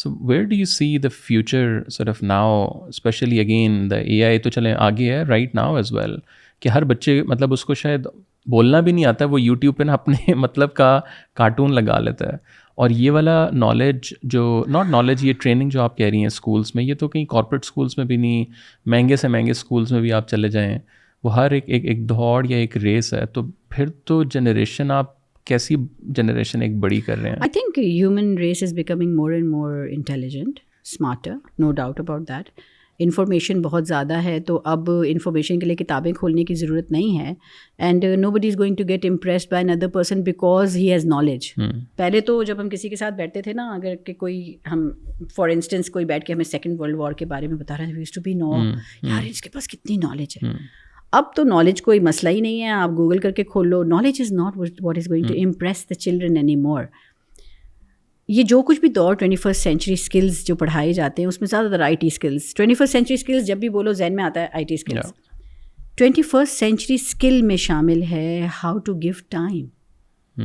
So where do you see the future sort of now, especially again the AI تو چلیں آگے ہے right now as well, کہ ہر بچے مطلب اس کو شاید بولنا بھی نہیں آتا ہے, وہ یوٹیوب پہ نا اپنے مطلب کا کارٹون لگا لیتا ہے. اور یہ والا نالج جو ناٹ نالج, یہ ٹریننگ جو آپ کہہ رہی ہیں اسکولس میں, یہ تو کہیں کارپوریٹ اسکولس میں بھی نہیں, مہنگے سے مہنگے اسکولس میں بھی آپ چلے جائیں, وہ ہر ایک دوڑ یا ایک ریس ہے. تو پھر تو جنریشن, آپ کیسی جنریشن ایک بڑی کر رہے ہیں؟ I think human race is becoming more and more intelligent, smarter, no doubt about that. Information بہت زیادہ ہے, تو اب انفارمیشن کے لیے کتابیں کھولنے کی ضرورت نہیں ہے. And nobody is going to get impressed by another person because he has knowledge. پہلے تو جب ہم کسی کے ساتھ بیٹھتے تھے نا, اگر کہ کوئی ہم فار انسٹنس کوئی بیٹھ کے ہمیں سیکنڈ ورلڈ وار کے بارے میں بتا رہے ہیں, we used to be no یار اس کے پاس کتنی نالج ہے. اب تو نالج کوئی مسئلہ ہی نہیں ہے, آپ گوگل کر کے کھول لو. Knowledge is not what is going to impress the children any more. یہ جو کچھ بھی دور 21st سینچری اسکلز جو پڑھائے جاتے ہیں اس میں زیادہ تر I T skills. 21st century skills جب بھی بولو ذہن میں آتا ہے I T skills. 21st century skill میں شامل ہے how to give time,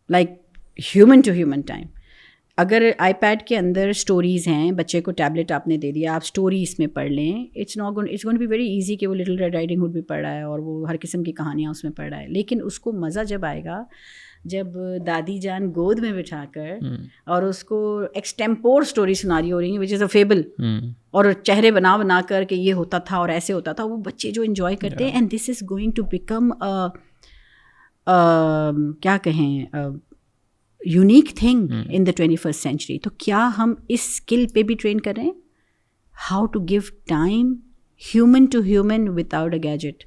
like human to human time. اگر آئی پیڈ کے اندر اسٹوریز ہیں, بچے کو ٹیبلٹ آپ نے دے دیا, آپ اسٹوری اس میں پڑھ لیں, it's gonna be very easy کہ وہ لٹل ریڈ رائڈنگ ہوڈ بھی پڑھ رہا ہے اور وہ ہر قسم کی کہانیاں اس میں پڑھ رہا ہے. لیکن اس کو مزہ جب آئے گا جب دادی جان گود میں بٹھا کر اور اس کو ایکسٹیمپور اسٹوری سنا رہی ہو رہی ہیں وچ از اے فیبل, اور چہرے بنا بنا کر کہ یہ ہوتا تھا اور ایسے ہوتا تھا, وہ بچے جو انجوائے کرتے ہیں. And this is going to become کیا کہیں unique thing in the 21st century. تو کیا ہم اس اسکل پہ بھی ٹرین کر رہے ہیں, how to give time human to human without a gadget.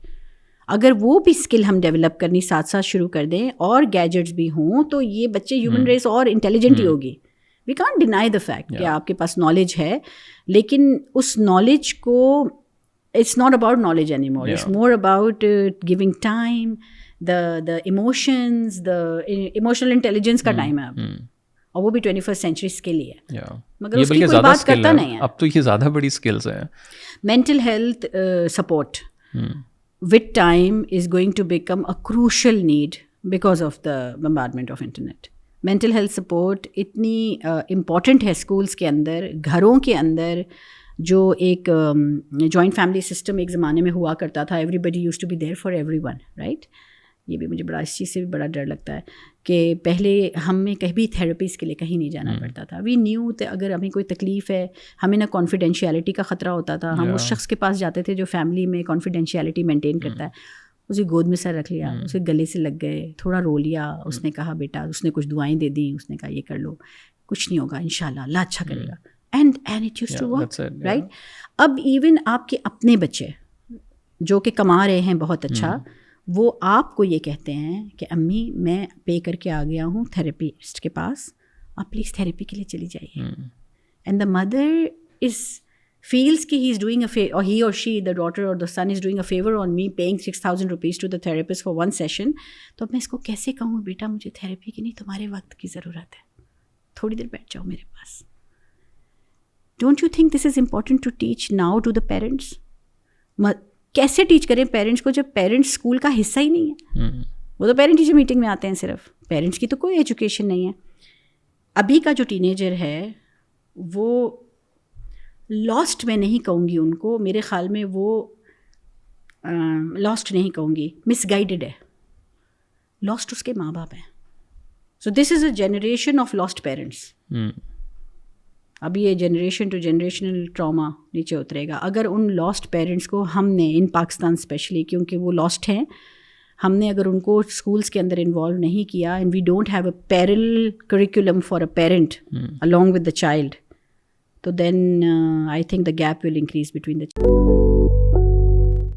اگر وہ بھی اسکل ہم ڈیولپ کرنی ساتھ ساتھ شروع کر دیں اور گیجٹس بھی ہوں, تو یہ بچے ہیومن ریس اور انٹیلیجنٹ ہی ہوگی. We can't deny the fact کہ آپ کے پاس نالج ہے, لیکن اس نالج کو it's not about knowledge any more, it's more about giving time, the emotions, the emotional intelligence کا ٹائم ہے اب, اور وہ بھی 21st سینچری اسکل ہی ہے, مگر اس کی کوئی بات کرتا نہیں ہے. اب تو یہ زیادہ بڑی اسکلس ہیں. Mental health support with time is going to become a crucial need because of the bombardment of internet. Mental health support اتنی important ہے اسکولس کے اندر, گھروں کے اندر. جو ایک جوائنٹ فیملی سسٹم ایک زمانے میں ہوا کرتا تھا, everybody used to be there for everyone, right? یہ بھی مجھے بڑا اس چیز سے بھی بڑا ڈر لگتا ہے کہ پہلے ہمیں کہیں بھی تھیراپیز کے لیے کہیں نہیں جانا پڑتا تھا. وی نیو اگر ہمیں کوئی تکلیف ہے, ہمیں نہ کانفیڈینشیلٹی کا خطرہ ہوتا تھا, ہم اس شخص کے پاس جاتے تھے جو فیملی میں کانفیڈینشیلٹی مینٹین کرتا ہے. اسے گود میں سر رکھ لیا, اسے گلے سے لگ گئے, تھوڑا رو لیا, اس نے کہا بیٹا, اس نے کچھ دعائیں دے دیں, اس نے کہا یہ کر لو, کچھ نہیں ہوگا انشاءاللہ, اللہ اچھا کرے گا. And it used to work, right. اب ایون آپ کے اپنے بچے جو کہ کما رہے ہیں بہت اچھا, وہ آپ کو یہ کہتے ہیں کہ امی میں پے کر کے آ گیا ہوں تھیراپسٹ کے پاس, آپ پلیز تھیراپی کے لیے چلی جائیے. And the mother is feels کہ he is doing a favor, or he or she, the daughter or the son is doing a favor on me paying 6,000 rupees to the therapist for one session. تو اب میں اس کو کیسے کہوں بیٹا مجھے therapy کی نہیں, تمہارے وقت کی ضرورت ہے, تھوڑی دیر بیٹھ جاؤ میرے پاس. Don't you think this is important to teach now to the parents? کیسے ٹیچ کریں پیرنٹس کو جب پیرنٹس اسکول کا حصہ ہی نہیں ہے. وہ تو پیرنٹ ٹیچر میٹنگ میں آتے ہیں, صرف پیرنٹس کی تو کوئی ایجوکیشن نہیں ہے. ابھی کا جو ٹین ایجر ہے وہ لاسٹ میں نہیں کہوں گی ان کو, میرے خیال میں وہ لاسٹ نہیں کہوں گی, مس گائیڈڈ ہے. لاسٹ اس کے ماں باپ ہیں. So this is a generation of last parents. اب یہ جنریشن ٹو جنریشنل ٹراما نیچے اترے گا اگر ان لاسٹ پیرنٹس کو ہم نے ان پاکستان اسپیشلی, کیونکہ وہ لاسٹ ہیں, ہم نے اگر ان کو اسکولس کے اندر انوالو نہیں کیا, and we don't have a parallel curriculum for a parent along with the child, تو then I think the gap will increase between the